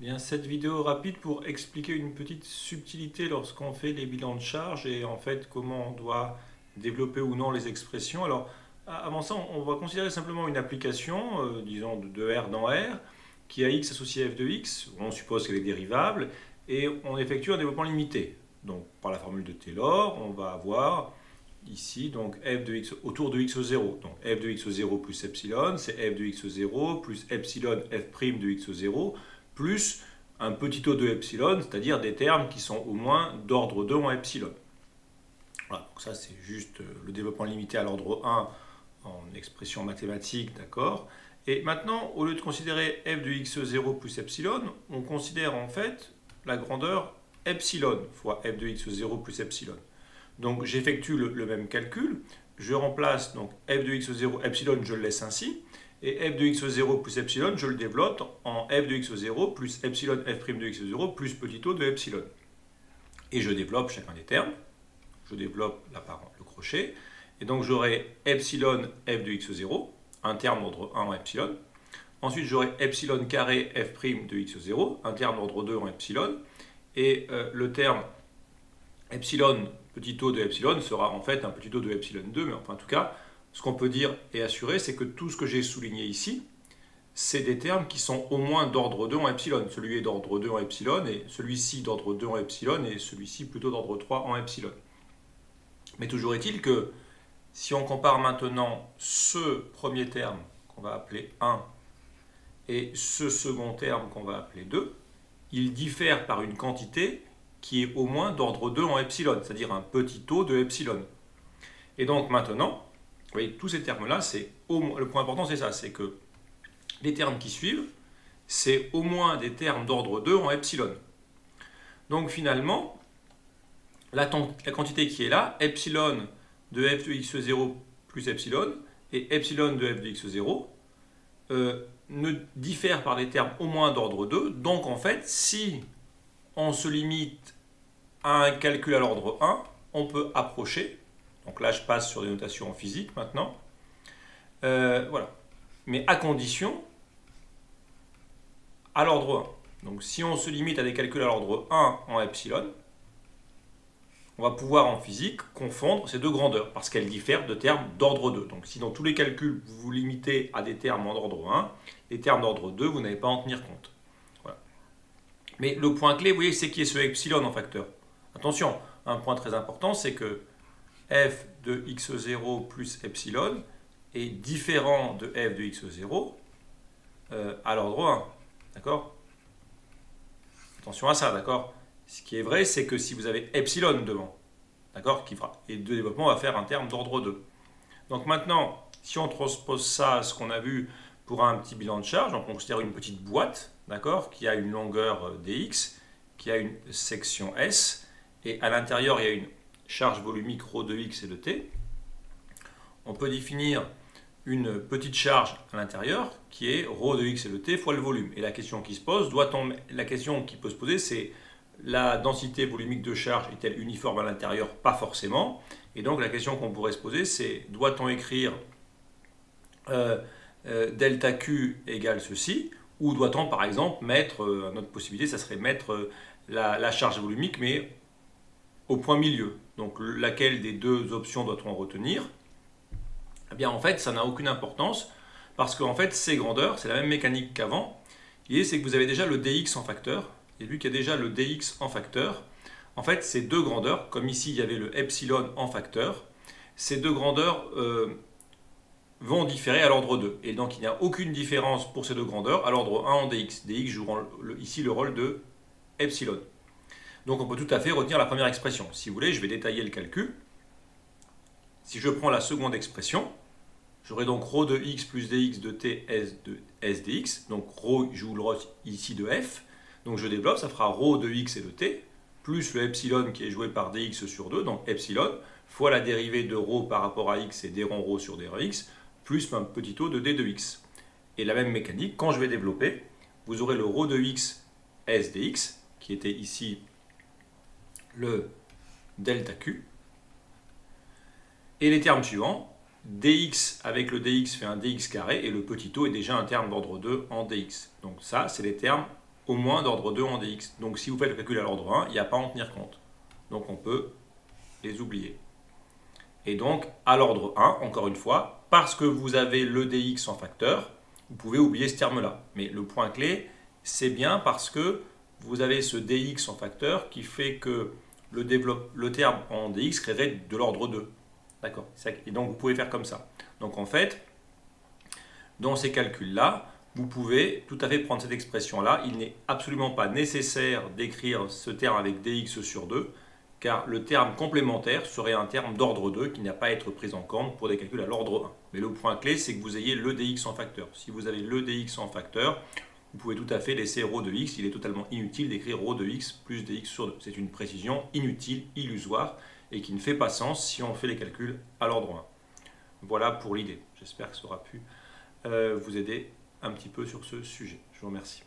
Bien, cette vidéo rapide pour expliquer une petite subtilité lorsqu'on fait les bilans de charge et en fait comment on doit développer ou non les expressions. Alors, avant ça, on va considérer simplement une application, disons de R dans R, qui a x associé à f de x, on suppose qu'elle est dérivable, et on effectue un développement limité. Donc, par la formule de Taylor, on va avoir ici donc f de x autour de x au 0. Donc, f de x au 0 plus epsilon, c'est f de x au 0 plus epsilon f' de x au 0 plus un petit taux de epsilon, c'est-à-dire des termes qui sont au moins d'ordre 2 en epsilon. Voilà, donc ça c'est juste le développement limité à l'ordre 1 en expression mathématique, d'accord. Et maintenant, au lieu de considérer f de x0 plus epsilon, on considère en fait la grandeur epsilon fois f de x0 plus epsilon. Donc j'effectue le même calcul, je remplace donc f de x0, epsilon je le laisse ainsi, et f de x0 plus epsilon, je le développe en f de x0 plus epsilon f' de x0 plus petit o de epsilon. Et je développe chacun des termes. Je développe le crochet. Et donc j'aurai epsilon f de x0, un terme d'ordre 1 en epsilon. Ensuite j'aurai epsilon carré f' de x0, un terme d'ordre 2 en epsilon. Et le terme epsilon petit o de epsilon sera en fait un petit o de epsilon 2, mais enfin en tout cas, ce qu'on peut dire et assurer, c'est que tout ce que j'ai souligné ici, c'est des termes qui sont au moins d'ordre 2 en epsilon. Celui est d'ordre 2 en epsilon, et celui-ci d'ordre 2 en epsilon, et celui-ci plutôt d'ordre 3 en epsilon. Mais toujours est-il que si on compare maintenant ce premier terme qu'on va appeler 1 et ce second terme qu'on va appeler 2, ils diffèrent par une quantité qui est au moins d'ordre 2 en epsilon, c'est-à-dire un petit taux de epsilon. Et donc maintenant, vous voyez, tous ces termes-là, le point important c'est ça, c'est que les termes qui suivent, c'est au moins des termes d'ordre 2 en epsilon. Donc finalement, la quantité qui est là, epsilon de f de x0 plus epsilon, et epsilon de f de x0, ne diffèrent par des termes au moins d'ordre 2. Donc en fait, si on se limite à un calcul à l'ordre 1, on peut approcher. Donc là, je passe sur des notations en physique maintenant. Voilà. Mais à condition, à l'ordre 1. Donc si on se limite à des calculs à l'ordre 1 en epsilon, on va pouvoir en physique confondre ces deux grandeurs parce qu'elles diffèrent de termes d'ordre 2. Donc si dans tous les calculs vous vous limitez à des termes en ordre 1, les termes d'ordre 2, vous n'avez pas à en tenir compte. Voilà. Mais le point clé, vous voyez, c'est qu'il y ait ce epsilon en facteur. Attention, un point très important, c'est que f de x0 plus epsilon est différent de f de x0 à l'ordre 1. D'accord? Attention à ça, d'accord? Ce qui est vrai, c'est que si vous avez epsilon devant, d'accord, qui fera, et de développement va faire un terme d'ordre 2. Donc maintenant, si on transpose ça à ce qu'on a vu pour un petit bilan de charge, donc on considère une petite boîte, d'accord, qui a une longueur dx, qui a une section S, et à l'intérieur, il y a une charge volumique ρ de x et de t. On peut définir une petite charge à l'intérieur qui est ρ de x et de t fois le volume. Et la question qui se pose, la question qui peut se poser, c'est la densité volumique de charge est-elle uniforme à l'intérieur? Pas forcément. Et donc la question qu'on pourrait se poser, c'est doit-on écrire delta Q égale ceci, ou doit-on par exemple mettre, notre possibilité, ça serait mettre la charge volumique, mais au point milieu. Donc laquelle des deux options doit-on retenir? Eh bien en fait, ça n'a aucune importance, parce qu'en fait, ces grandeurs, c'est la même mécanique qu'avant. L'idée, c'est que vous avez déjà le dx en facteur, et vu qu'il y a déjà le dx en facteur, en fait, ces deux grandeurs, comme ici, il y avait le epsilon en facteur, ces deux grandeurs vont différer à l'ordre 2. Et donc, il n'y a aucune différence pour ces deux grandeurs à l'ordre 1 en dx. dx joue ici le rôle de epsilon. Donc, on peut tout à fait retenir la première expression. Si vous voulez, je vais détailler le calcul. Si je prends la seconde expression, j'aurai donc ρ de x plus dx de t s dx. Donc, ρ joue le rôle ici de f. Donc, je développe, ça fera ρ de x et de t, plus le epsilon qui est joué par dx sur 2, donc epsilon, fois la dérivée de ρ par rapport à x et d rond ρ sur d rond x, plus un petit o de d de x. Et la même mécanique, quand je vais développer, vous aurez le ρ de x s dx, qui était ici le delta q. Et les termes suivants, dx avec le dx fait un dx carré, et le petit o est déjà un terme d'ordre 2 en dx. Donc ça, c'est les termes au moins d'ordre 2 en dx. Donc si vous faites le calcul à l'ordre 1, il n'y a pas à en tenir compte. Donc on peut les oublier. Et donc à l'ordre 1, encore une fois, parce que vous avez le dx en facteur, vous pouvez oublier ce terme-là. Mais le point clé, c'est bien parce que vous avez ce dx en facteur qui fait que le terme en dx créerait de l'ordre 2. D'accord. Et donc vous pouvez faire comme ça. Donc en fait, dans ces calculs-là, vous pouvez tout à fait prendre cette expression-là. Il n'est absolument pas nécessaire d'écrire ce terme avec dx sur 2, car le terme complémentaire serait un terme d'ordre 2 qui n'a pas à être pris en compte pour des calculs à l'ordre 1. Mais le point clé, c'est que vous ayez le dx en facteur. Si vous avez le dx en facteur, vous pouvez tout à fait laisser ρ de x. Il est totalement inutile d'écrire ρ de x plus dx sur 2. C'est une précision inutile, illusoire, et qui ne fait pas sens si on fait les calculs à l'ordre 1. Voilà pour l'idée. J'espère que ça aura pu vous aider un petit peu sur ce sujet. Je vous remercie.